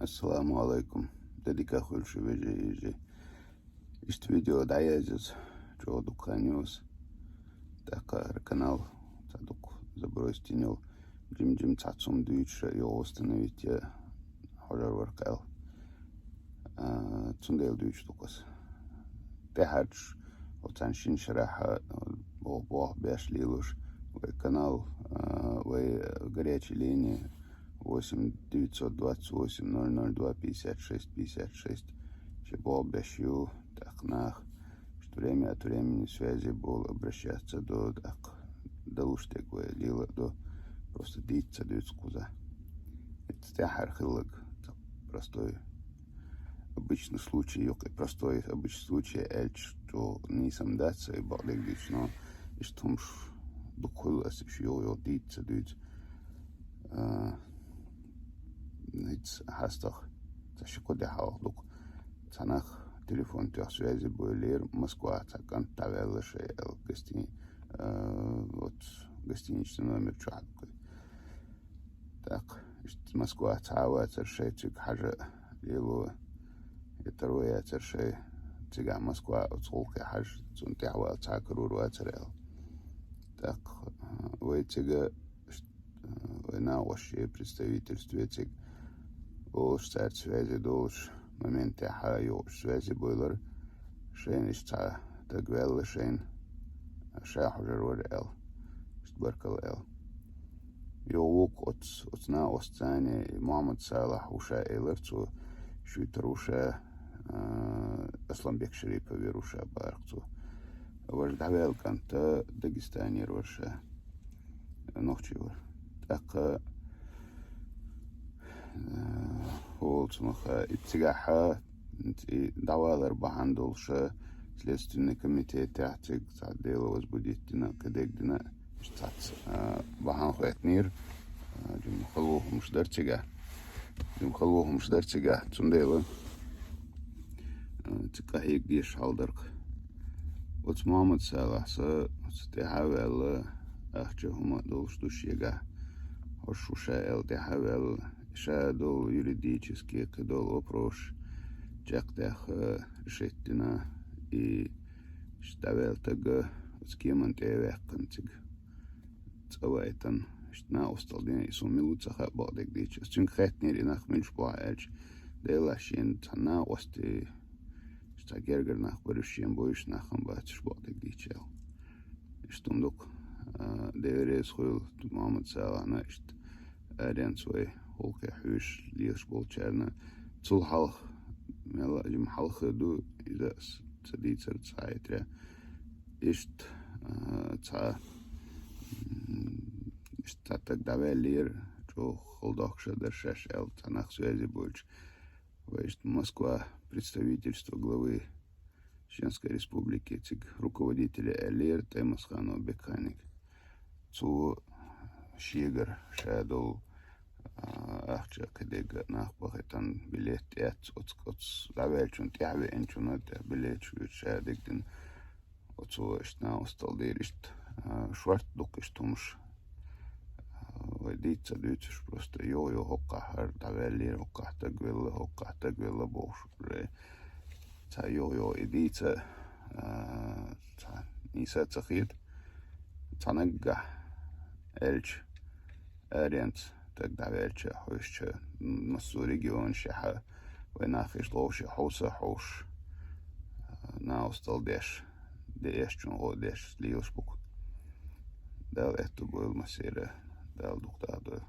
Assalamu alaikum. Dedica Hulshu Veje. Este vídeo da Yazes, Joe Ducanius, Dakar канал, Тадук забросил Jim Tatsum Deutsch, Yostanavitje, Holler Workout, Tundale Deutsch Dukas. Der hat auch ein Shinsharaha, wo Bash Lilush, канал, wo горячей линии 8-928-002-56-56. Чебол Бешью, Такнах, что время от времени связи был обращаться до Далуштеку, Лила, до просто диться дюцкуза. Это тяхар хилаг, простой обычный случай, простой обычный случай, что не сам даться и балик дично, и что мш духулас, что диться дюц. Nichts hast doch das Schokode Hauduk Tanach Telefon durch Связи Бойлер Москва Цакан Тавелыш Эл вот гостиничный номер чуакой. Так, Москва Цава Цершей Цик Хажа Лилу Второе Цершей Цига Москва Цулка Хаж Цунтява Цакруруа Церел. Так, вы Цига на ваше представительстве Цик Старт связи долж моменте хаю связи бойлер шейн ишта тагвел шейн шахжер ور ال اشتبركل ال يووك отна остане Мухаммад Салах уша элерцу шуйтруша Асламбек Шарипов руша барцу вождавел канта Дагестане руша нохчивер так Олцмаха итсигаха давалар бахандулша следственный комитет тяцик садела возбудительно кадегдина штац бахан хэтнир жумхалухум шдарчига цундела цикахик диш халдарк вот Мухаммад Салах са стехавел ахчахума долштушига хошуша эл техавел Шадол юридически кадол вопрос чактах решительно и ставил тага с кем он тевеккантиг цавайтан на остальные и сумилуца хабадек дичь стюн хэтнери нах меньшпаэльч делашин цана ости стагергер нах барушин боюш нахам бачшбадек дичел штундук деверес хуйл Мухаммад Салах нашт арен свой Олке Хюш Лиш Болчерна Цулхал Мела Жим Халхаду إذا تديتر تسايترا إشت تاتك دابلير جو холдохша дершеш эл танах связи больше. Весть Москва представительство главы Чеченской Республики цик руководителя Элир Таймасхану Беканик цу Шигар Шадол Ахча кадега нахбахетан билет оц давелчун тяви энчунат билет шадегдин оцу эштна осталдеришт шварт дукештумш вайдица дютш просто йо хоккахар давеллир хоккахтагвелла бошре та йо идица та ниса цахит танагга элч ариант тогда вечер хоще насу регион шаха венахиш лоши хоса хош на остал деш чун одеш лиошбук дал это был масера дал дуктадо